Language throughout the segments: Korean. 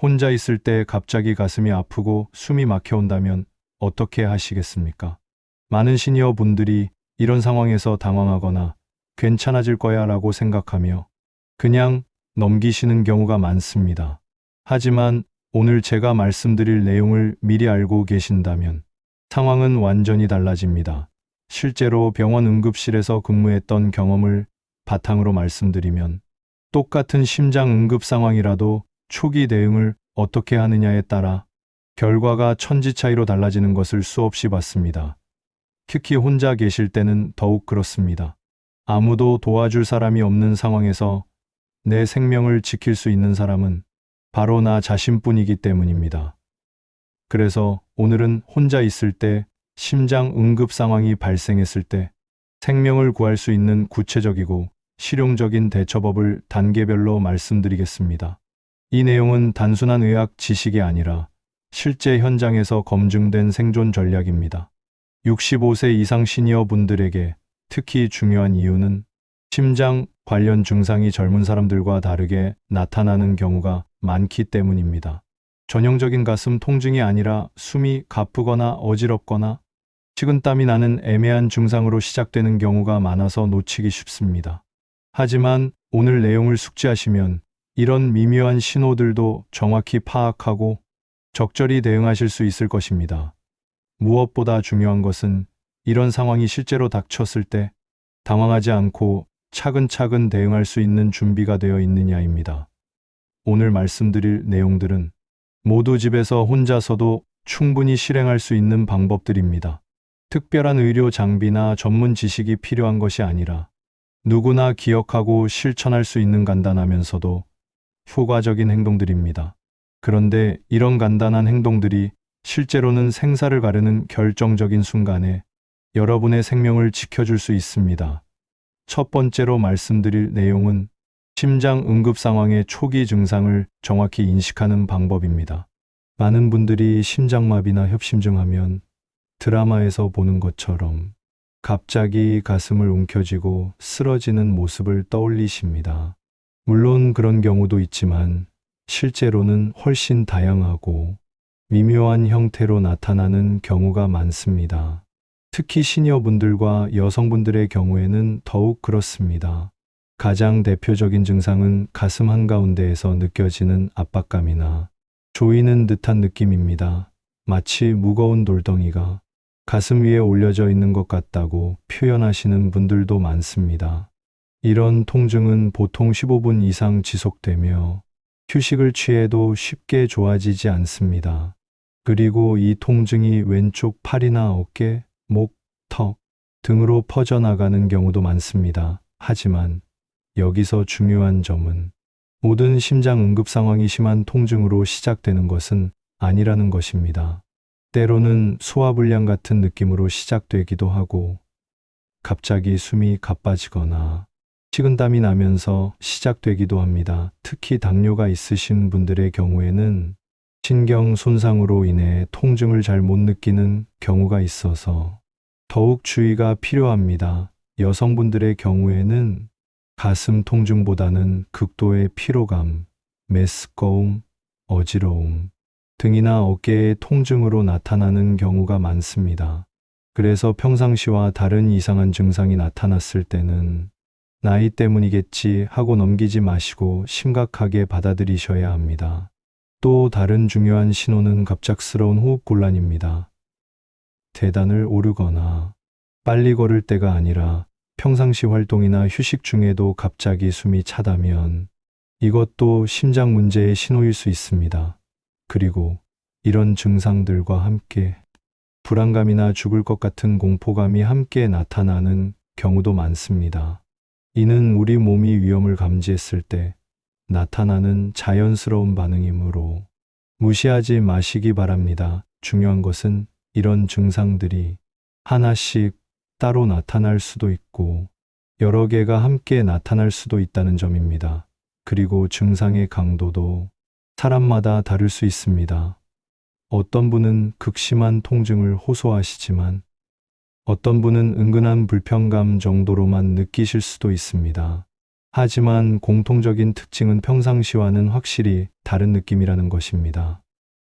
혼자 있을 때 갑자기 가슴이 아프고 숨이 막혀온다면 어떻게 하시겠습니까? 많은 시니어 분들이 이런 상황에서 당황하거나 괜찮아질 거야 라고 생각하며 그냥 넘기시는 경우가 많습니다. 하지만 오늘 제가 말씀드릴 내용을 미리 알고 계신다면 상황은 완전히 달라집니다. 실제로 병원 응급실에서 근무했던 경험을 바탕으로 말씀드리면 똑같은 심장 응급 상황이라도 초기 대응을 어떻게 하느냐에 따라 결과가 천지 차이로 달라지는 것을 수없이 봤습니다. 특히 혼자 계실 때는 더욱 그렇습니다. 아무도 도와줄 사람이 없는 상황에서 내 생명을 지킬 수 있는 사람은 바로 나 자신뿐이기 때문입니다. 그래서 오늘은 혼자 있을 때, 심장 응급 상황이 발생했을 때 생명을 구할 수 있는 구체적이고 실용적인 대처법을 단계별로 말씀드리겠습니다. 이 내용은 단순한 의학 지식이 아니라 실제 현장에서 검증된 생존 전략입니다. 65세 이상 시니어 분들에게 특히 중요한 이유는 심장 관련 증상이 젊은 사람들과 다르게 나타나는 경우가 많기 때문입니다. 전형적인 가슴 통증이 아니라 숨이 가쁘거나 어지럽거나 식은땀이 나는 애매한 증상으로 시작되는 경우가 많아서 놓치기 쉽습니다. 하지만 오늘 내용을 숙지하시면 이런 미묘한 신호들도 정확히 파악하고 적절히 대응하실 수 있을 것입니다. 무엇보다 중요한 것은 이런 상황이 실제로 닥쳤을 때 당황하지 않고 차근차근 대응할 수 있는 준비가 되어 있느냐입니다. 오늘 말씀드릴 내용들은 모두 집에서 혼자서도 충분히 실행할 수 있는 방법들입니다. 특별한 의료 장비나 전문 지식이 필요한 것이 아니라 누구나 기억하고 실천할 수 있는 간단하면서도 효과적인 행동들입니다. 그런데 이런 간단한 행동들이 실제로는 생사를 가르는 결정적인 순간에 여러분의 생명을 지켜줄 수 있습니다. 첫 번째로 말씀드릴 내용은 심장 응급 상황의 초기 증상을 정확히 인식하는 방법입니다. 많은 분들이 심장마비나 협심증 하면 드라마에서 보는 것처럼 갑자기 가슴을 움켜쥐고 쓰러지는 모습을 떠올리십니다. 물론 그런 경우도 있지만 실제로는 훨씬 다양하고 미묘한 형태로 나타나는 경우가 많습니다. 특히 시니어분들과 여성분들의 경우에는 더욱 그렇습니다. 가장 대표적인 증상은 가슴 한가운데에서 느껴지는 압박감이나 조이는 듯한 느낌입니다. 마치 무거운 돌덩이가 가슴 위에 올려져 있는 것 같다고 표현하시는 분들도 많습니다. 이런 통증은 보통 15분 이상 지속되며 휴식을 취해도 쉽게 좋아지지 않습니다. 그리고 이 통증이 왼쪽 팔이나 어깨, 목, 턱 등으로 퍼져나가는 경우도 많습니다. 하지만 여기서 중요한 점은 모든 심장 응급 상황이 심한 통증으로 시작되는 것은 아니라는 것입니다. 때로는 소화불량 같은 느낌으로 시작되기도 하고 갑자기 숨이 가빠지거나 식은땀이 나면서 시작되기도 합니다. 특히 당뇨가 있으신 분들의 경우에는 신경 손상으로 인해 통증을 잘 못 느끼는 경우가 있어서 더욱 주의가 필요합니다. 여성분들의 경우에는 가슴 통증보다는 극도의 피로감, 메스꺼움, 어지러움, 등이나 어깨의 통증으로 나타나는 경우가 많습니다. 그래서 평상시와 다른 이상한 증상이 나타났을 때는 나이 때문이겠지 하고 넘기지 마시고 심각하게 받아들이셔야 합니다. 또 다른 중요한 신호는 갑작스러운 호흡곤란입니다. 계단을 오르거나 빨리 걸을 때가 아니라 평상시 활동이나 휴식 중에도 갑자기 숨이 차다면 이것도 심장 문제의 신호일 수 있습니다. 그리고 이런 증상들과 함께 불안감이나 죽을 것 같은 공포감이 함께 나타나는 경우도 많습니다. 이는 우리 몸이 위험을 감지했을 때 나타나는 자연스러운 반응이므로 무시하지 마시기 바랍니다. 중요한 것은 이런 증상들이 하나씩 따로 나타날 수도 있고 여러 개가 함께 나타날 수도 있다는 점입니다. 그리고 증상의 강도도 사람마다 다를 수 있습니다. 어떤 분은 극심한 통증을 호소하시지만 어떤 분은 은근한 불편감 정도로만 느끼실 수도 있습니다. 하지만 공통적인 특징은 평상시와는 확실히 다른 느낌이라는 것입니다.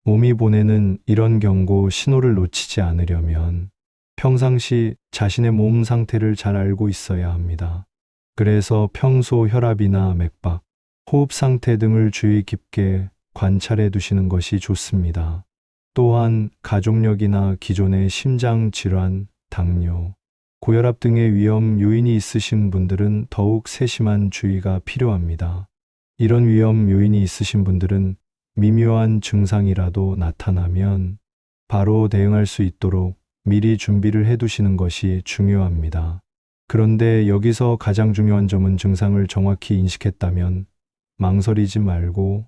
몸이 보내는 이런 경고 신호를 놓치지 않으려면 평상시 자신의 몸 상태를 잘 알고 있어야 합니다. 그래서 평소 혈압이나 맥박, 호흡 상태 등을 주의 깊게 관찰해 두시는 것이 좋습니다. 또한 가족력이나 기존의 심장 질환, 당뇨, 고혈압 등의 위험 요인이 있으신 분들은 더욱 세심한 주의가 필요합니다. 이런 위험 요인이 있으신 분들은 미묘한 증상이라도 나타나면 바로 대응할 수 있도록 미리 준비를 해 두시는 것이 중요합니다. 그런데 여기서 가장 중요한 점은 증상을 정확히 인식했다면 망설이지 말고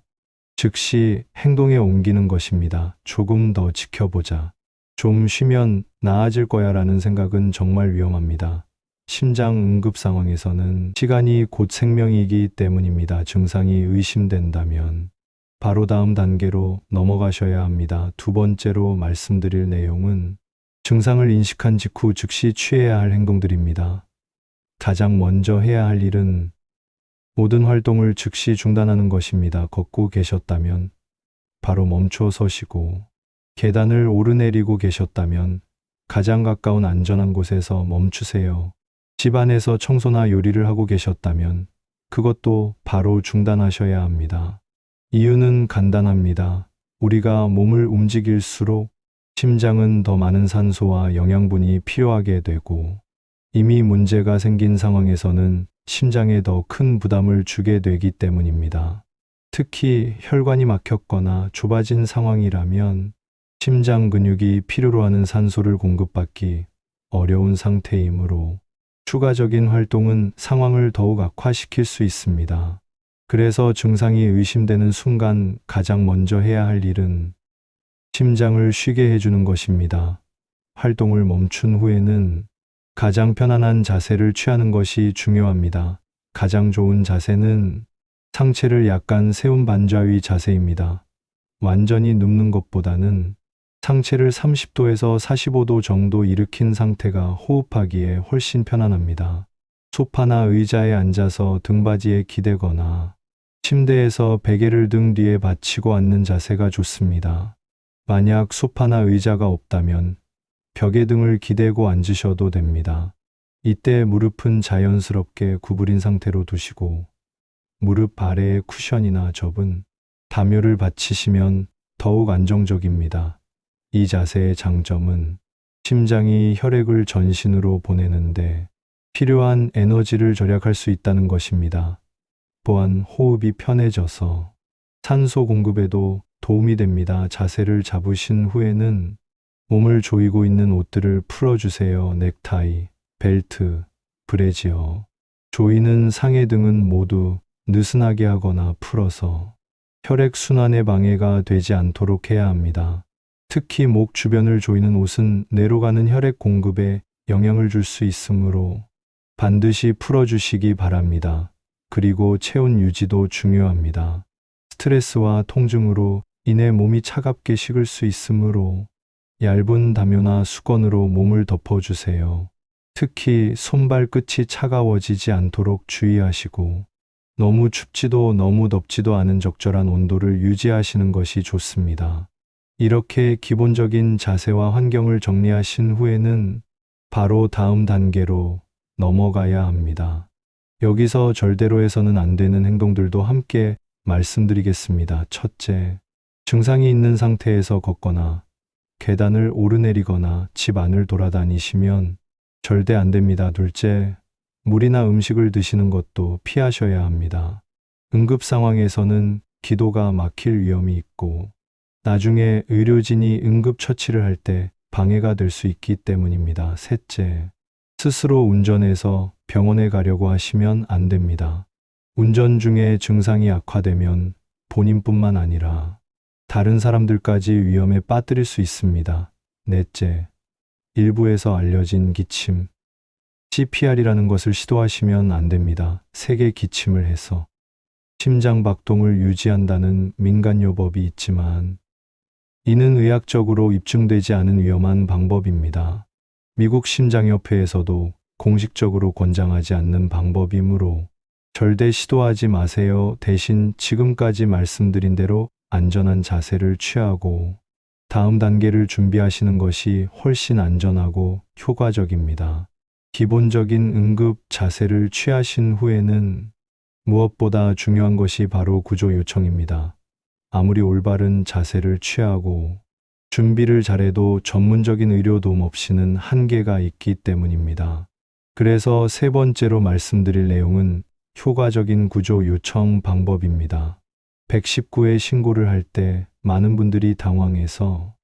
즉시 행동에 옮기는 것입니다. 조금 더 지켜보자. 좀 쉬면 나아질 거야 라는 생각은 정말 위험합니다. 심장 응급 상황에서는 시간이 곧 생명이기 때문입니다. 증상이 의심된다면 바로 다음 단계로 넘어가셔야 합니다. 두 번째로 말씀드릴 내용은 증상을 인식한 직후 즉시 취해야 할 행동들입니다. 가장 먼저 해야 할 일은 모든 활동을 즉시 중단하는 것입니다. 걷고 계셨다면 바로 멈춰 서시고, 계단을 오르내리고 계셨다면 가장 가까운 안전한 곳에서 멈추세요. 집 안에서 청소나 요리를 하고 계셨다면 그것도 바로 중단하셔야 합니다. 이유는 간단합니다. 우리가 몸을 움직일수록 심장은 더 많은 산소와 영양분이 필요하게 되고, 이미 문제가 생긴 상황에서는 심장에 더 큰 부담을 주게 되기 때문입니다. 특히 혈관이 막혔거나 좁아진 상황이라면 심장 근육이 필요로 하는 산소를 공급받기 어려운 상태이므로 추가적인 활동은 상황을 더욱 악화시킬 수 있습니다. 그래서 증상이 의심되는 순간 가장 먼저 해야 할 일은 심장을 쉬게 해주는 것입니다. 활동을 멈춘 후에는 가장 편안한 자세를 취하는 것이 중요합니다. 가장 좋은 자세는 상체를 약간 세운 반좌위 자세입니다. 완전히 눕는 것보다는 상체를 30도에서 45도 정도 일으킨 상태가 호흡하기에 훨씬 편안합니다. 소파나 의자에 앉아서 등받이에 기대거나 침대에서 베개를 등 뒤에 받치고 앉는 자세가 좋습니다. 만약 소파나 의자가 없다면 벽에 등을 기대고 앉으셔도 됩니다. 이때 무릎은 자연스럽게 구부린 상태로 두시고 무릎 아래에 쿠션이나 접은 담요를 받치시면 더욱 안정적입니다. 이 자세의 장점은 심장이 혈액을 전신으로 보내는데 필요한 에너지를 절약할 수 있다는 것입니다. 또한 호흡이 편해져서 산소 공급에도 도움이 됩니다. 자세를 잡으신 후에는 몸을 조이고 있는 옷들을 풀어주세요. 넥타이, 벨트, 브래지어, 조이는 상의 등은 모두 느슨하게 하거나 풀어서 혈액 순환에 방해가 되지 않도록 해야 합니다. 특히 목 주변을 조이는 옷은 내로 가는 혈액 공급에 영향을 줄 수 있으므로 반드시 풀어주시기 바랍니다. 그리고 체온 유지도 중요합니다. 스트레스와 통증으로 인해 몸이 차갑게 식을 수 있으므로 얇은 담요나 수건으로 몸을 덮어주세요. 특히 손발 끝이 차가워지지 않도록 주의하시고 너무 춥지도 너무 덥지도 않은 적절한 온도를 유지하시는 것이 좋습니다. 이렇게 기본적인 자세와 환경을 정리하신 후에는 바로 다음 단계로 넘어가야 합니다. 여기서 절대로 해서는 안 되는 행동들도 함께 말씀드리겠습니다. 첫째, 증상이 있는 상태에서 걷거나 계단을 오르내리거나 집 안을 돌아다니시면 절대 안 됩니다. 둘째, 물이나 음식을 드시는 것도 피하셔야 합니다. 응급 상황에서는 기도가 막힐 위험이 있고 나중에 의료진이 응급 처치를 할 때 방해가 될 수 있기 때문입니다. 셋째, 스스로 운전해서 병원에 가려고 하시면 안 됩니다. 운전 중에 증상이 악화되면 본인뿐만 아니라 다른 사람들까지 위험에 빠뜨릴 수 있습니다. 넷째, 일부에서 알려진 기침, CPR이라는 것을 시도하시면 안 됩니다. 세게 기침을 해서 심장 박동을 유지한다는 민간요법이 있지만 이는 의학적으로 입증되지 않은 위험한 방법입니다. 미국 심장협회에서도 공식적으로 권장하지 않는 방법이므로 절대 시도하지 마세요. 대신 지금까지 말씀드린 대로 안전한 자세를 취하고 다음 단계를 준비하시는 것이 훨씬 안전하고 효과적입니다. 기본적인 응급 자세를 취하신 후에는 무엇보다 중요한 것이 바로 구조 요청입니다. 아무리 올바른 자세를 취하고 준비를 잘해도 전문적인 의료 도움 없이는 한계가 있기 때문입니다. 그래서 세 번째로 말씀드릴 내용은 효과적인 구조 요청 방법입니다. 119에 신고를 할 때 많은 분들이 당황해서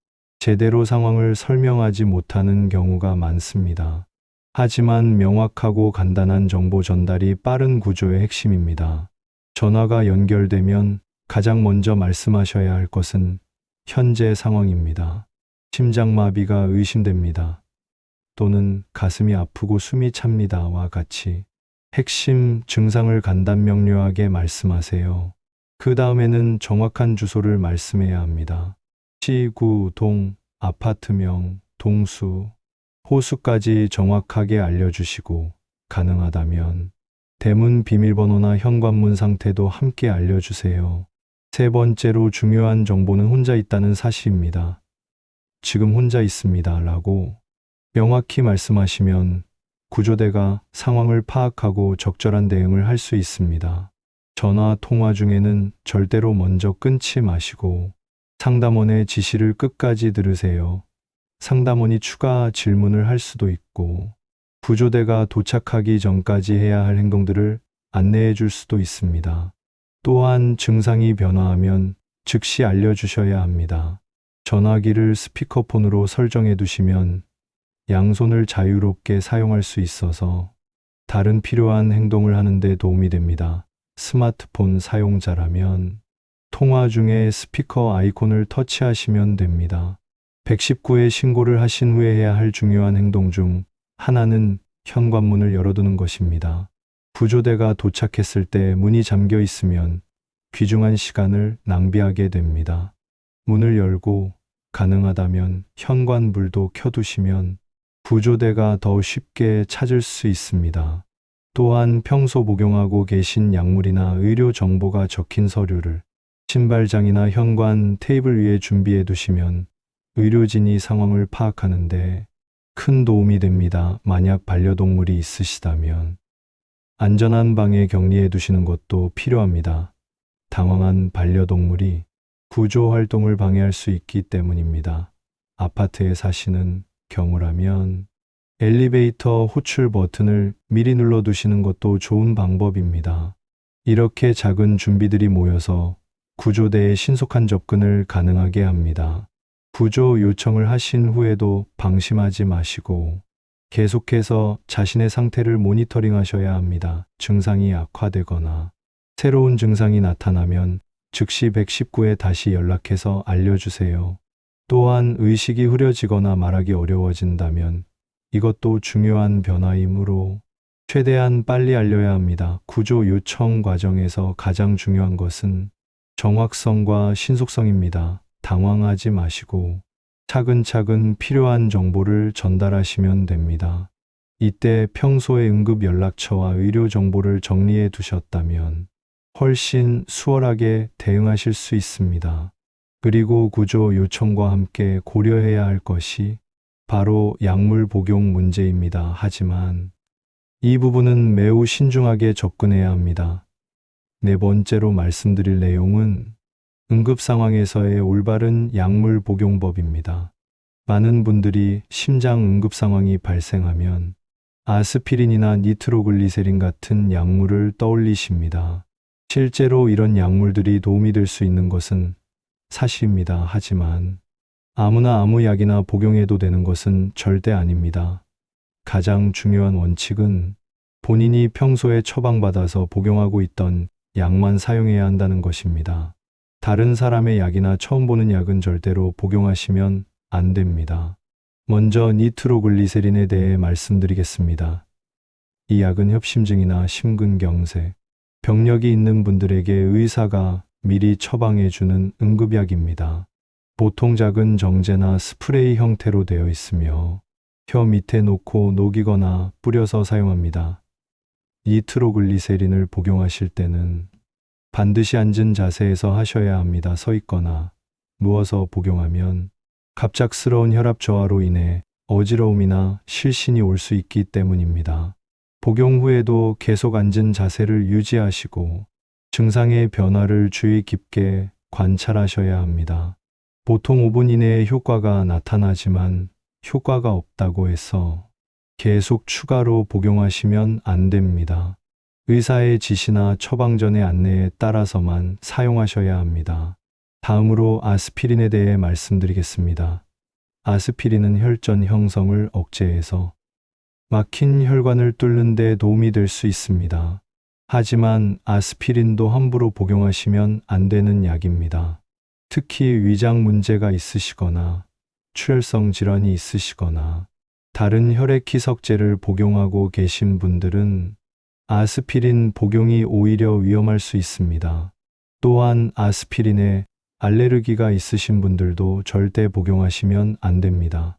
제대로 상황을 설명하지 못하는 경우가 많습니다. 하지만 명확하고 간단한 정보 전달이 빠른 구조의 핵심입니다. 전화가 연결되면 가장 먼저 말씀하셔야 할 것은 현재 상황입니다. 심장마비가 의심됩니다. 또는 가슴이 아프고 숨이 찹니다와 같이 핵심 증상을 간단 명료하게 말씀하세요. 그 다음에는 정확한 주소를 말씀해야 합니다. 시, 구, 동, 아파트명, 동수, 호수까지 정확하게 알려주시고 가능하다면 대문 비밀번호나 현관문 상태도 함께 알려주세요. 세 번째로 중요한 정보는 혼자 있다는 사실입니다. 지금 혼자 있습니다 라고 명확히 말씀하시면 구조대가 상황을 파악하고 적절한 대응을 할 수 있습니다. 전화 통화 중에는 절대로 먼저 끊지 마시고 상담원의 지시를 끝까지 들으세요. 상담원이 추가 질문을 할 수도 있고 구조대가 도착하기 전까지 해야 할 행동들을 안내해 줄 수도 있습니다. 또한 증상이 변화하면 즉시 알려주셔야 합니다. 전화기를 스피커폰으로 설정해 두시면 양손을 자유롭게 사용할 수 있어서 다른 필요한 행동을 하는 데 도움이 됩니다. 스마트폰 사용자라면 통화 중에 스피커 아이콘을 터치하시면 됩니다. 119에 신고를 하신 후에 해야 할 중요한 행동 중 하나는 현관문을 열어두는 것입니다. 구조대가 도착했을 때 문이 잠겨 있으면 귀중한 시간을 낭비하게 됩니다. 문을 열고 가능하다면 현관불도 켜두시면 구조대가 더 쉽게 찾을 수 있습니다. 또한 평소 복용하고 계신 약물이나 의료 정보가 적힌 서류를 신발장이나 현관 테이블 위에 준비해 두시면 의료진이 상황을 파악하는데 큰 도움이 됩니다. 만약 반려동물이 있으시다면 안전한 방에 격리해 두시는 것도 필요합니다. 당황한 반려동물이 구조 활동을 방해할 수 있기 때문입니다. 아파트에 사시는 경우라면 엘리베이터 호출 버튼을 미리 눌러 두시는 것도 좋은 방법입니다. 이렇게 작은 준비들이 모여서 구조대의 신속한 접근을 가능하게 합니다. 구조 요청을 하신 후에도 방심하지 마시고 계속해서 자신의 상태를 모니터링 하셔야 합니다. 증상이 악화되거나 새로운 증상이 나타나면 즉시 119에 다시 연락해서 알려주세요. 또한 의식이 흐려지거나 말하기 어려워진다면 이것도 중요한 변화이므로 최대한 빨리 알려야 합니다. 구조 요청 과정에서 가장 중요한 것은 정확성과 신속성입니다. 당황하지 마시고 차근차근 필요한 정보를 전달하시면 됩니다. 이때 평소의 응급 연락처와 의료 정보를 정리해 두셨다면 훨씬 수월하게 대응하실 수 있습니다. 그리고 구조 요청과 함께 고려해야 할 것이 바로 약물 복용 문제입니다. 하지만 이 부분은 매우 신중하게 접근해야 합니다. 네 번째로 말씀드릴 내용은 응급 상황에서의 올바른 약물 복용법입니다. 많은 분들이 심장 응급 상황이 발생하면 아스피린이나 니트로글리세린 같은 약물을 떠올리십니다. 실제로 이런 약물들이 도움이 될 수 있는 것은 사실입니다. 하지만 아무나 아무 약이나 복용해도 되는 것은 절대 아닙니다. 가장 중요한 원칙은 본인이 평소에 처방받아서 복용하고 있던 약만 사용해야 한다는 것입니다. 다른 사람의 약이나 처음 보는 약은 절대로 복용하시면 안 됩니다. 먼저 니트로글리세린에 대해 말씀드리겠습니다. 이 약은 협심증이나 심근경색, 병력이 있는 분들에게 의사가 미리 처방해주는 응급약입니다. 보통 작은 정제나 스프레이 형태로 되어 있으며 혀 밑에 놓고 녹이거나 뿌려서 사용합니다. 니트로글리세린을 복용하실 때는 반드시 앉은 자세에서 하셔야 합니다. 서 있거나 누워서 복용하면 갑작스러운 혈압 저하로 인해 어지러움이나 실신이 올 수 있기 때문입니다. 복용 후에도 계속 앉은 자세를 유지하시고 증상의 변화를 주의 깊게 관찰하셔야 합니다. 보통 5분 이내에 효과가 나타나지만 효과가 없다고 해서 계속 추가로 복용하시면 안 됩니다. 의사의 지시나 처방전의 안내에 따라서만 사용하셔야 합니다. 다음으로 아스피린에 대해 말씀드리겠습니다. 아스피린은 혈전 형성을 억제해서 막힌 혈관을 뚫는 데 도움이 될 수 있습니다. 하지만 아스피린도 함부로 복용하시면 안 되는 약입니다. 특히 위장 문제가 있으시거나 출혈성 질환이 있으시거나 다른 혈액 희석제를 복용하고 계신 분들은 아스피린 복용이 오히려 위험할 수 있습니다. 또한 아스피린에 알레르기가 있으신 분들도 절대 복용하시면 안 됩니다.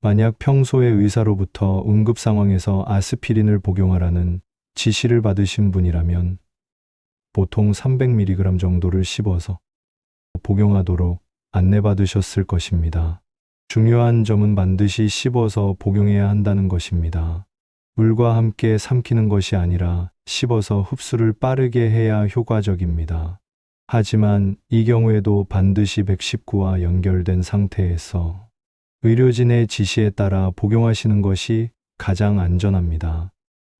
만약 평소에 의사로부터 응급 상황에서 아스피린을 복용하라는 지시를 받으신 분이라면 보통 300mg 정도를 씹어서 복용하도록 안내받으셨을 것입니다. 중요한 점은 반드시 씹어서 복용해야 한다는 것입니다. 물과 함께 삼키는 것이 아니라 씹어서 흡수를 빠르게 해야 효과적입니다. 하지만 이 경우에도 반드시 119와 연결된 상태에서 의료진의 지시에 따라 복용하시는 것이 가장 안전합니다.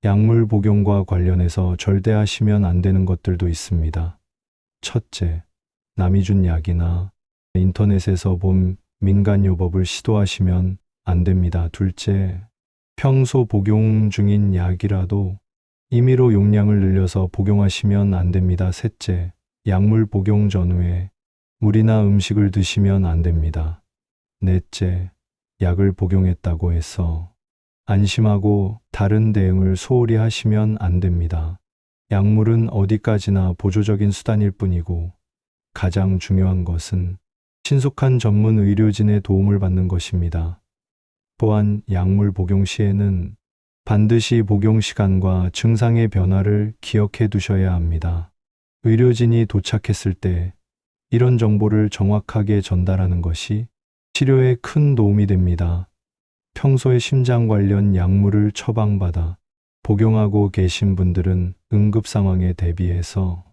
약물 복용과 관련해서 절대 하시면 안 되는 것들도 있습니다. 첫째, 남이 준 약이나 인터넷에서 본 민간요법을 시도하시면 안 됩니다. 둘째, 평소 복용 중인 약이라도 임의로 용량을 늘려서 복용하시면 안 됩니다. 셋째, 약물 복용 전후에 물이나 음식을 드시면 안 됩니다. 넷째, 약을 복용했다고 해서 안심하고 다른 대응을 소홀히 하시면 안 됩니다. 약물은 어디까지나 보조적인 수단일 뿐이고 가장 중요한 것은 신속한 전문 의료진의 도움을 받는 것입니다. 또한 약물 복용 시에는 반드시 복용 시간과 증상의 변화를 기억해 두셔야 합니다. 의료진이 도착했을 때 이런 정보를 정확하게 전달하는 것이 치료에 큰 도움이 됩니다. 평소에 심장 관련 약물을 처방받아 복용하고 계신 분들은 응급 상황에 대비해서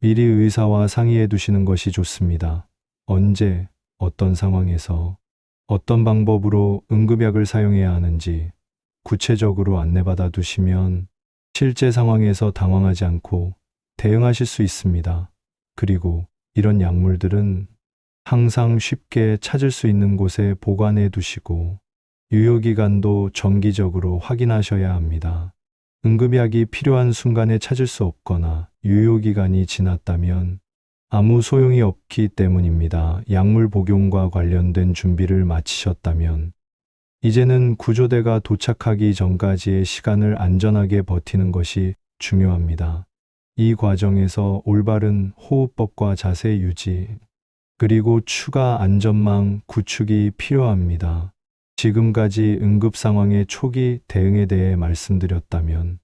미리 의사와 상의해 두시는 것이 좋습니다. 언제, 어떤 상황에서, 어떤 방법으로 응급약을 사용해야 하는지 구체적으로 안내받아 두시면 실제 상황에서 당황하지 않고 대응하실 수 있습니다. 그리고 이런 약물들은 항상 쉽게 찾을 수 있는 곳에 보관해 두시고 유효기간도 정기적으로 확인하셔야 합니다. 응급약이 필요한 순간에 찾을 수 없거나 유효기간이 지났다면 아무 소용이 없기 때문입니다. 약물 복용과 관련된 준비를 마치셨다면 이제는 구조대가 도착하기 전까지의 시간을 안전하게 버티는 것이 중요합니다. 이 과정에서 올바른 호흡법과 자세 유지, 그리고 추가 안전망 구축이 필요합니다. 지금까지 응급 상황의 초기 대응에 대해 말씀드렸다면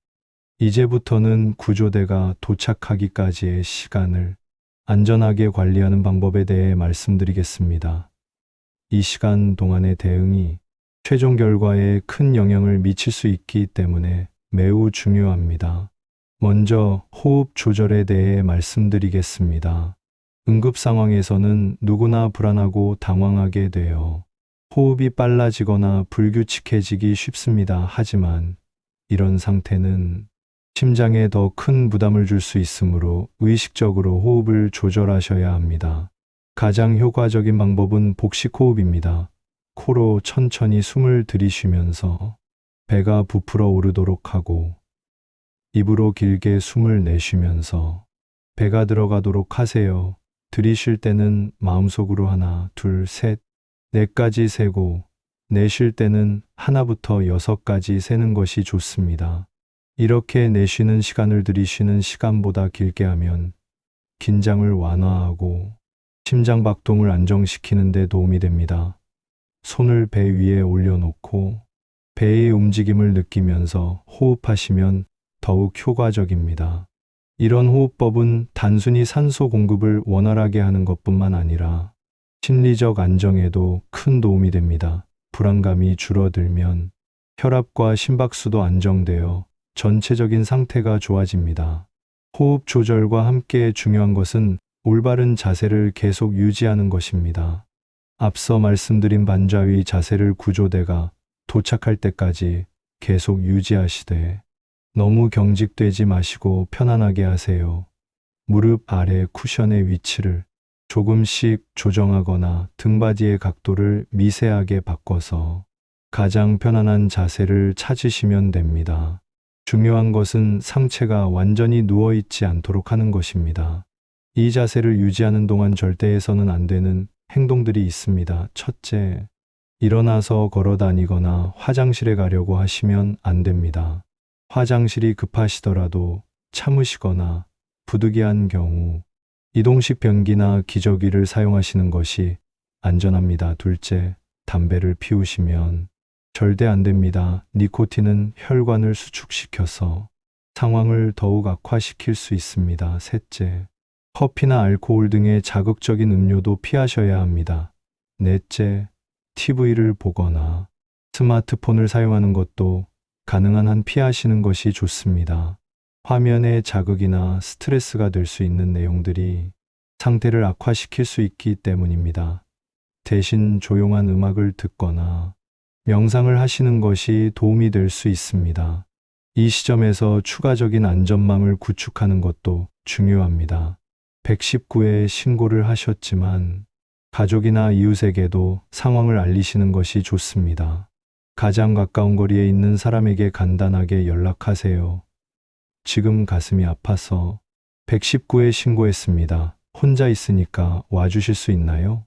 이제부터는 구조대가 도착하기까지의 시간을 안전하게 관리하는 방법에 대해 말씀드리겠습니다. 이 시간 동안의 대응이 최종 결과에 큰 영향을 미칠 수 있기 때문에 매우 중요합니다. 먼저 호흡 조절에 대해 말씀드리겠습니다. 응급 상황에서는 누구나 불안하고 당황하게 되어 호흡이 빨라지거나 불규칙해지기 쉽습니다. 하지만 이런 상태는 심장에 더 큰 부담을 줄 수 있으므로 의식적으로 호흡을 조절하셔야 합니다. 가장 효과적인 방법은 복식 호흡입니다. 코로 천천히 숨을 들이쉬면서 배가 부풀어 오르도록 하고 입으로 길게 숨을 내쉬면서 배가 들어가도록 하세요. 들이쉴 때는 마음속으로 하나, 둘, 셋, 넷까지 세고 내쉴 때는 하나부터 6까지 세는 것이 좋습니다. 이렇게 내쉬는 시간을 들이쉬는 시간보다 길게 하면 긴장을 완화하고 심장 박동을 안정시키는 데 도움이 됩니다. 손을 배 위에 올려놓고 배의 움직임을 느끼면서 호흡하시면 더욱 효과적입니다. 이런 호흡법은 단순히 산소 공급을 원활하게 하는 것뿐만 아니라 심리적 안정에도 큰 도움이 됩니다. 불안감이 줄어들면 혈압과 심박수도 안정되어 전체적인 상태가 좋아집니다. 호흡 조절과 함께 중요한 것은 올바른 자세를 계속 유지하는 것입니다. 앞서 말씀드린 반자위 자세를 구조대가 도착할 때까지 계속 유지하시되 너무 경직되지 마시고 편안하게 하세요. 무릎 아래 쿠션의 위치를 조금씩 조정하거나 등받이의 각도를 미세하게 바꿔서 가장 편안한 자세를 찾으시면 됩니다. 중요한 것은 상체가 완전히 누워있지 않도록 하는 것입니다. 이 자세를 유지하는 동안 절대 해서는 안 되는 행동들이 있습니다. 첫째, 일어나서 걸어 다니거나 화장실에 가려고 하시면 안 됩니다. 화장실이 급하시더라도 참으시거나 부득이한 경우 이동식 변기나 기저귀를 사용하시는 것이 안전합니다. 둘째, 담배를 피우시면 절대 안 됩니다. 니코틴은 혈관을 수축시켜서 상황을 더욱 악화시킬 수 있습니다. 셋째, 커피나 알코올 등의 자극적인 음료도 피하셔야 합니다. 넷째, TV를 보거나 스마트폰을 사용하는 것도 가능한 한 피하시는 것이 좋습니다. 화면의 자극이나 스트레스가 될 수 있는 내용들이 상태를 악화시킬 수 있기 때문입니다. 대신 조용한 음악을 듣거나 명상을 하시는 것이 도움이 될 수 있습니다. 이 시점에서 추가적인 안전망을 구축하는 것도 중요합니다. 119에 신고를 하셨지만 가족이나 이웃에게도 상황을 알리시는 것이 좋습니다. 가장 가까운 거리에 있는 사람에게 간단하게 연락하세요. 지금 가슴이 아파서 119에 신고했습니다. 혼자 있으니까 와주실 수 있나요?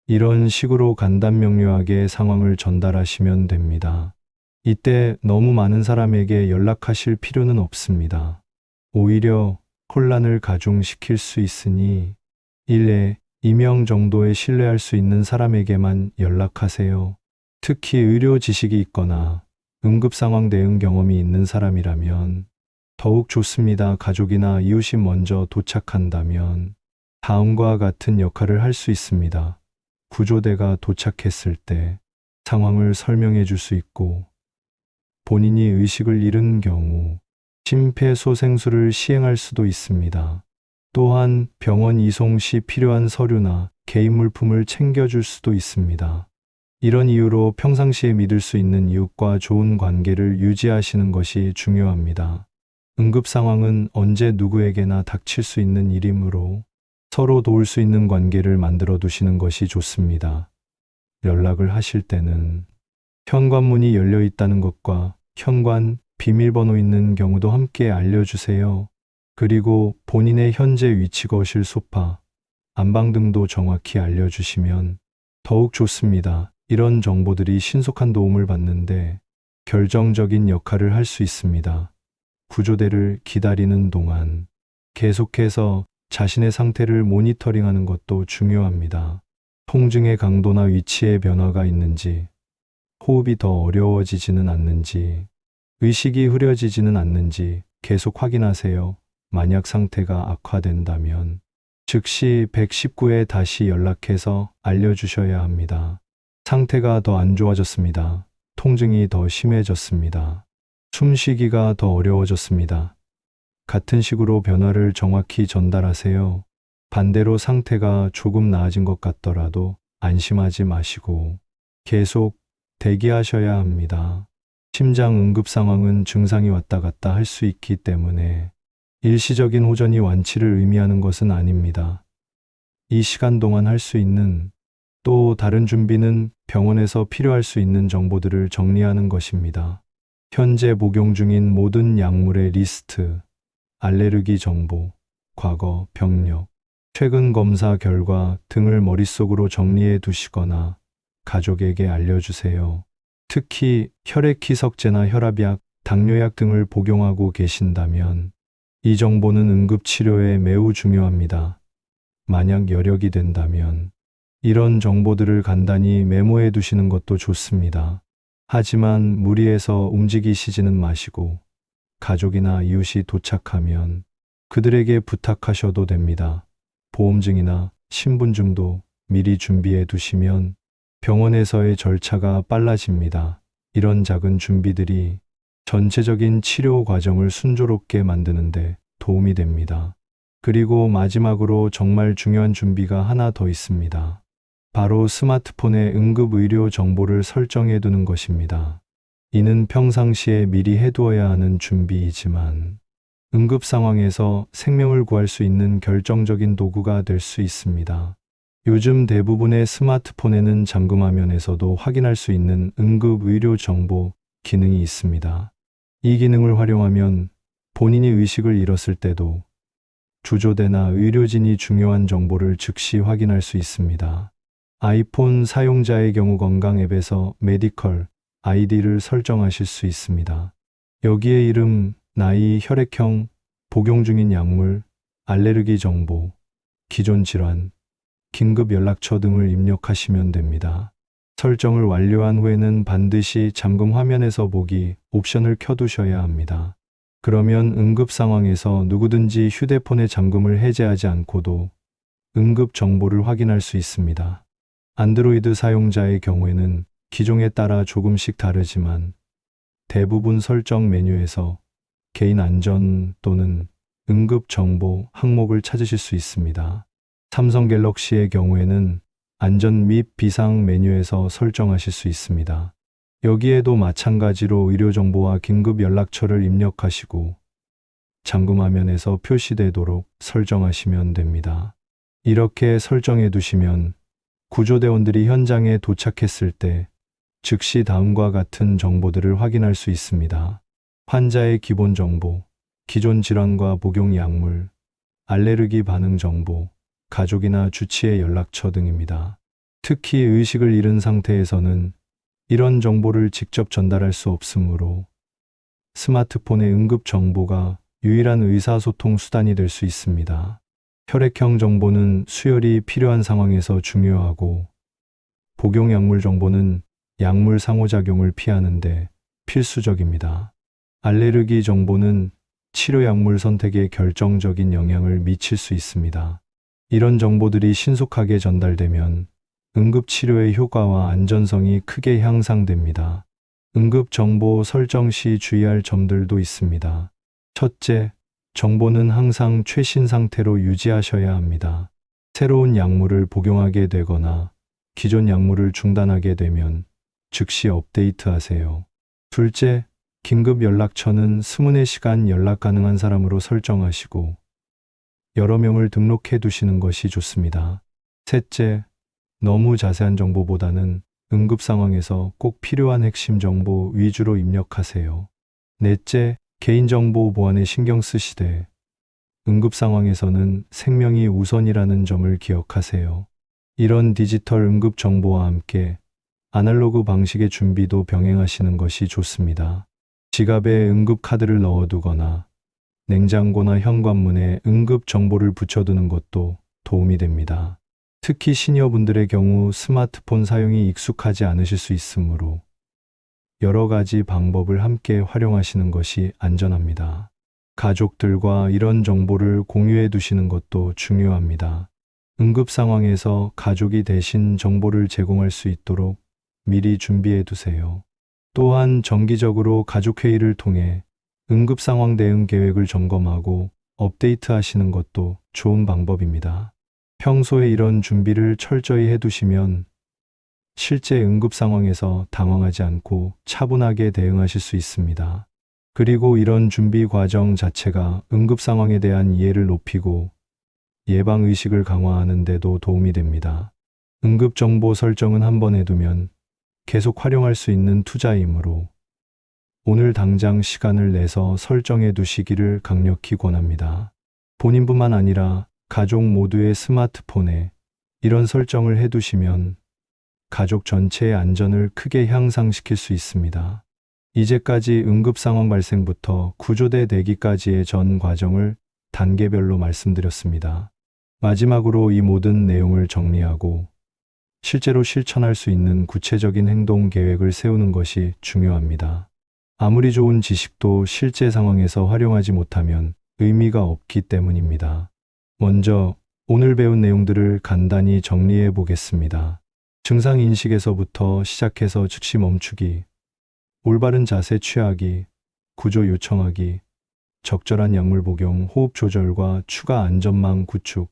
이런 식으로 간단 명료하게 상황을 전달하시면 됩니다. 이때 너무 많은 사람에게 연락하실 필요는 없습니다. 오히려 혼란을 가중시킬 수 있으니 1에 2명 정도의 신뢰할 수 있는 사람에게만 연락하세요. 특히 의료 지식이 있거나 응급 상황 대응 경험이 있는 사람이라면 더욱 좋습니다. 가족이나 이웃이 먼저 도착한다면 다음과 같은 역할을 할 수 있습니다. 구조대가 도착했을 때 상황을 설명해 줄 수 있고, 본인이 의식을 잃은 경우 심폐소생술을 시행할 수도 있습니다. 또한 병원 이송 시 필요한 서류나 개인 물품을 챙겨줄 수도 있습니다. 이런 이유로 평상시에 믿을 수 있는 이웃과 좋은 관계를 유지하시는 것이 중요합니다. 응급 상황은 언제 누구에게나 닥칠 수 있는 일이므로 서로 도울 수 있는 관계를 만들어 두시는 것이 좋습니다. 연락을 하실 때는 현관문이 열려 있다는 것과 현관 비밀번호 있는 경우도 함께 알려주세요. 그리고 본인의 현재 위치, 거실, 소파, 안방 등도 정확히 알려주시면 더욱 좋습니다. 이런 정보들이 신속한 도움을 받는데 결정적인 역할을 할 수 있습니다. 구조대를 기다리는 동안 계속해서 자신의 상태를 모니터링하는 것도 중요합니다. 통증의 강도나 위치에 변화가 있는지, 호흡이 더 어려워지지는 않는지, 의식이 흐려지지는 않는지 계속 확인하세요. 만약 상태가 악화된다면 즉시 119에 다시 연락해서 알려주셔야 합니다. 상태가 더 안 좋아졌습니다. 통증이 더 심해졌습니다. 숨쉬기가 더 어려워졌습니다. 같은 식으로 변화를 정확히 전달하세요. 반대로 상태가 조금 나아진 것 같더라도 안심하지 마시고 계속 대기하셔야 합니다. 심장 응급 상황은 증상이 왔다 갔다 할 수 있기 때문에 일시적인 호전이 완치를 의미하는 것은 아닙니다. 이 시간 동안 할 수 있는 또 다른 준비는 병원에서 필요할 수 있는 정보들을 정리하는 것입니다. 현재 복용 중인 모든 약물의 리스트, 알레르기 정보, 과거 병력, 최근 검사 결과 등을 머릿속으로 정리해 두시거나 가족에게 알려주세요. 특히 혈액희석제나 혈압약, 당뇨약 등을 복용하고 계신다면 이 정보는 응급치료에 매우 중요합니다. 만약 여력이 된다면 이런 정보들을 간단히 메모해 두시는 것도 좋습니다. 하지만 무리해서 움직이시지는 마시고 가족이나 이웃이 도착하면 그들에게 부탁하셔도 됩니다. 보험증이나 신분증도 미리 준비해 두시면 병원에서의 절차가 빨라집니다. 이런 작은 준비들이 전체적인 치료 과정을 순조롭게 만드는데 도움이 됩니다. 그리고 마지막으로 정말 중요한 준비가 하나 더 있습니다. 바로 스마트폰에 응급의료 정보를 설정해 두는 것입니다. 이는 평상시에 미리 해두어야 하는 준비이지만 응급 상황에서 생명을 구할 수 있는 결정적인 도구가 될 수 있습니다. 요즘 대부분의 스마트폰에는 잠금화면에서도 확인할 수 있는 응급의료 정보 기능이 있습니다. 이 기능을 활용하면 본인이 의식을 잃었을 때도 구조대나 의료진이 중요한 정보를 즉시 확인할 수 있습니다. 아이폰 사용자의 경우 건강 앱에서 메디컬 아이디를 설정하실 수 있습니다. 여기에 이름, 나이, 혈액형, 복용 중인 약물, 알레르기 정보, 기존 질환, 긴급 연락처 등을 입력하시면 됩니다. 설정을 완료한 후에는 반드시 잠금 화면에서 보기 옵션을 켜두셔야 합니다. 그러면 응급 상황에서 누구든지 휴대폰의 잠금을 해제하지 않고도 응급 정보를 확인할 수 있습니다. 안드로이드 사용자의 경우에는 기종에 따라 조금씩 다르지만 대부분 설정 메뉴에서 개인 안전 또는 응급 정보 항목을 찾으실 수 있습니다. 삼성 갤럭시의 경우에는 안전 및 비상 메뉴에서 설정하실 수 있습니다. 여기에도 마찬가지로 의료 정보와 긴급 연락처를 입력하시고 잠금 화면에서 표시되도록 설정하시면 됩니다. 이렇게 설정해 두시면 구조대원들이 현장에 도착했을 때 즉시 다음과 같은 정보들을 확인할 수 있습니다. 환자의 기본 정보, 기존 질환과 복용 약물, 알레르기 반응 정보, 가족이나 주치의 연락처 등입니다. 특히 의식을 잃은 상태에서는 이런 정보를 직접 전달할 수 없으므로 스마트폰의 응급 정보가 유일한 의사소통 수단이 될 수 있습니다. 혈액형 정보는 수혈이 필요한 상황에서 중요하고 복용 약물 정보는 약물 상호작용을 피하는데 필수적입니다. 알레르기 정보는 치료 약물 선택에 결정적인 영향을 미칠 수 있습니다. 이런 정보들이 신속하게 전달되면 응급치료의 효과와 안전성이 크게 향상됩니다. 응급정보 설정 시 주의할 점들도 있습니다. 첫째, 정보는 항상 최신 상태로 유지하셔야 합니다. 새로운 약물을 복용하게 되거나 기존 약물을 중단하게 되면 즉시 업데이트하세요. 둘째, 긴급 연락처는 24시간 연락 가능한 사람으로 설정하시고 여러 명을 등록해 두시는 것이 좋습니다. 셋째, 너무 자세한 정보보다는 응급 상황에서 꼭 필요한 핵심 정보 위주로 입력하세요. 넷째, 개인정보 보안에 신경 쓰시되 응급 상황에서는 생명이 우선이라는 점을 기억하세요. 이런 디지털 응급 정보와 함께 아날로그 방식의 준비도 병행하시는 것이 좋습니다. 지갑에 응급 카드를 넣어두거나 냉장고나 현관문에 응급 정보를 붙여두는 것도 도움이 됩니다. 특히 시니어분들의 경우 스마트폰 사용이 익숙하지 않으실 수 있으므로 여러 가지 방법을 함께 활용하시는 것이 안전합니다. 가족들과 이런 정보를 공유해 두시는 것도 중요합니다. 응급 상황에서 가족이 대신 정보를 제공할 수 있도록 미리 준비해 두세요. 또한 정기적으로 가족회의를 통해 응급 상황 대응 계획을 점검하고 업데이트하시는 것도 좋은 방법입니다. 평소에 이런 준비를 철저히 해두시면 실제 응급 상황에서 당황하지 않고 차분하게 대응하실 수 있습니다. 그리고 이런 준비 과정 자체가 응급 상황에 대한 이해를 높이고 예방의식을 강화하는 데도 도움이 됩니다. 응급 정보 설정은 한 번 해두면 계속 활용할 수 있는 투자이므로 오늘 당장 시간을 내서 설정해 두시기를 강력히 권합니다. 본인뿐만 아니라 가족 모두의 스마트폰에 이런 설정을 해두시면 가족 전체의 안전을 크게 향상시킬 수 있습니다. 이제까지 응급 상황 발생부터 구조대 대기까지의 전 과정을 단계별로 말씀드렸습니다. 마지막으로 이 모든 내용을 정리하고 실제로 실천할 수 있는 구체적인 행동 계획을 세우는 것이 중요합니다. 아무리 좋은 지식도 실제 상황에서 활용하지 못하면 의미가 없기 때문입니다. 먼저 오늘 배운 내용들을 간단히 정리해 보겠습니다. 증상 인식에서부터 시작해서 즉시 멈추기, 올바른 자세 취하기, 구조 요청하기, 적절한 약물 복용, 호흡 조절과 추가 안전망 구축,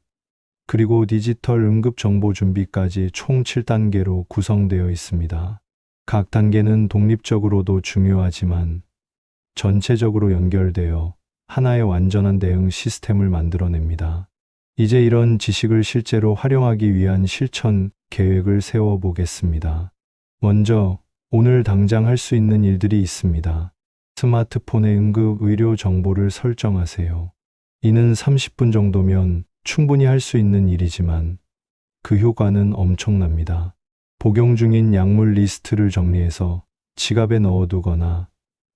그리고 디지털 응급 정보 준비까지 총 7단계로 구성되어 있습니다. 각 단계는 독립적으로도 중요하지만 전체적으로 연결되어 하나의 완전한 대응 시스템을 만들어냅니다. 이제 이런 지식을 실제로 활용하기 위한 실천 계획을 세워 보겠습니다. 먼저 오늘 당장 할 수 있는 일들이 있습니다. 스마트폰의 응급 의료 정보를 설정하세요. 이는 30분 정도면 충분히 할 수 있는 일이지만 그 효과는 엄청납니다. 복용 중인 약물 리스트를 정리해서 지갑에 넣어두거나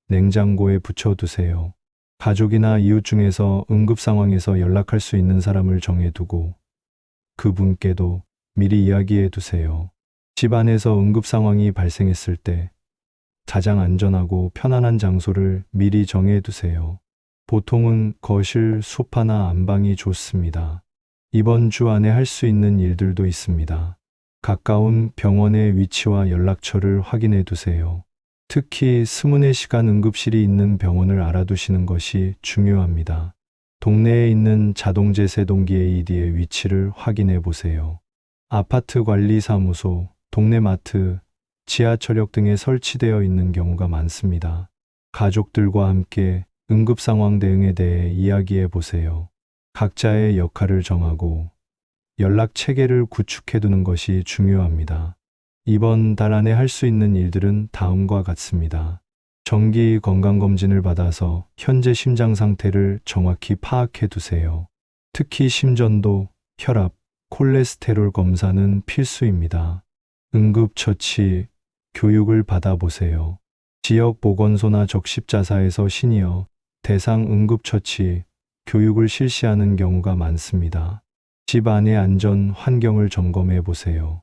냉장고에 붙여두세요. 가족이나 이웃 중에서 응급 상황에서 연락할 수 있는 사람을 정해두고 그분께도 미리 이야기해 두세요. 집 안에서 응급 상황이 발생했을 때 가장 안전하고 편안한 장소를 미리 정해 두세요. 보통은 거실, 소파나 안방이 좋습니다. 이번 주 안에 할 수 있는 일들도 있습니다. 가까운 병원의 위치와 연락처를 확인해 두세요. 특히 스문의 시간 응급실이 있는 병원을 알아두시는 것이 중요합니다. 동네에 있는 자동제세동기 AED의 위치를 확인해 보세요. 아파트 관리사무소, 동네 마트, 지하철역 등에 설치되어 있는 경우가 많습니다. 가족들과 함께 응급 상황 대응에 대해 이야기해 보세요. 각자의 역할을 정하고 연락 체계를 구축해 두는 것이 중요합니다. 이번 달 안에 할 수 있는 일들은 다음과 같습니다. 정기 건강검진을 받아서 현재 심장 상태를 정확히 파악해 두세요. 특히 심전도, 혈압, 콜레스테롤 검사는 필수입니다. 응급처치, 교육을 받아보세요. 지역 보건소나 적십자사에서 시니어, 대상 응급처치, 교육을 실시하는 경우가 많습니다. 집 안의 안전 환경을 점검해 보세요.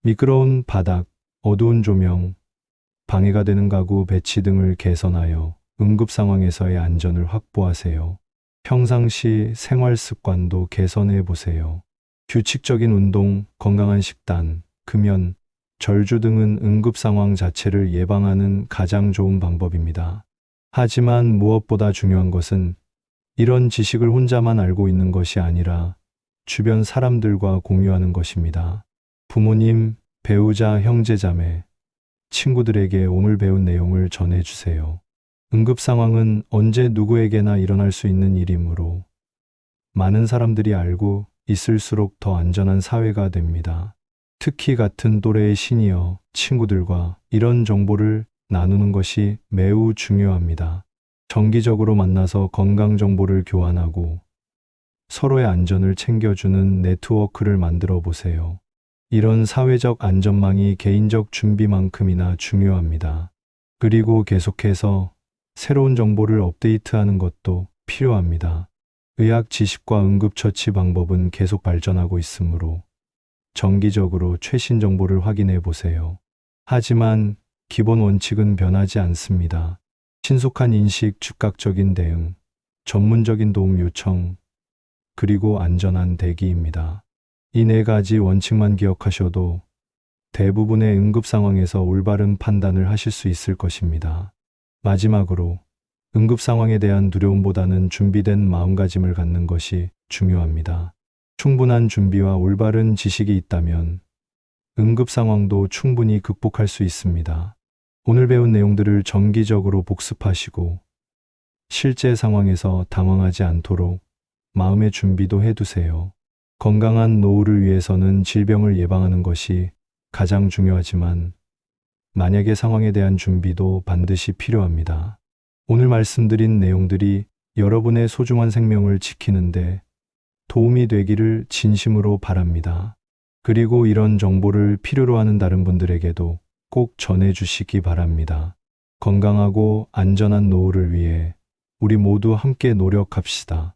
미끄러운 바닥, 어두운 조명, 방해가 되는 가구 배치 등을 개선하여 응급 상황에서의 안전을 확보하세요. 평상시 생활 습관도 개선해 보세요. 규칙적인 운동, 건강한 식단, 금연, 절주 등은 응급 상황 자체를 예방하는 가장 좋은 방법입니다. 하지만 무엇보다 중요한 것은 이런 지식을 혼자만 알고 있는 것이 아니라 주변 사람들과 공유하는 것입니다. 부모님, 배우자, 형제자매, 친구들에게 오늘 배운 내용을 전해주세요. 응급 상황은 언제 누구에게나 일어날 수 있는 일이므로 많은 사람들이 알고 있을수록 더 안전한 사회가 됩니다. 특히 같은 또래의 시니어 친구들과 이런 정보를 나누는 것이 매우 중요합니다. 정기적으로 만나서 건강 정보를 교환하고 서로의 안전을 챙겨주는 네트워크를 만들어 보세요. 이런 사회적 안전망이 개인적 준비만큼이나 중요합니다. 그리고 계속해서 새로운 정보를 업데이트하는 것도 필요합니다. 의학 지식과 응급처치 방법은 계속 발전하고 있으므로 정기적으로 최신 정보를 확인해 보세요. 하지만 기본 원칙은 변하지 않습니다. 신속한 인식, 즉각적인 대응, 전문적인 도움 요청, 그리고 안전한 대기입니다. 이 네 가지 원칙만 기억하셔도 대부분의 응급 상황에서 올바른 판단을 하실 수 있을 것입니다. 마지막으로 응급 상황에 대한 두려움보다는 준비된 마음가짐을 갖는 것이 중요합니다. 충분한 준비와 올바른 지식이 있다면 응급 상황도 충분히 극복할 수 있습니다. 오늘 배운 내용들을 정기적으로 복습하시고 실제 상황에서 당황하지 않도록 마음의 준비도 해두세요. 건강한 노후를 위해서는 질병을 예방하는 것이 가장 중요하지만 만약의 상황에 대한 준비도 반드시 필요합니다. 오늘 말씀드린 내용들이 여러분의 소중한 생명을 지키는데 도움이 되기를 진심으로 바랍니다. 그리고 이런 정보를 필요로 하는 다른 분들에게도 꼭 전해주시기 바랍니다. 건강하고 안전한 노후를 위해 우리 모두 함께 노력합시다.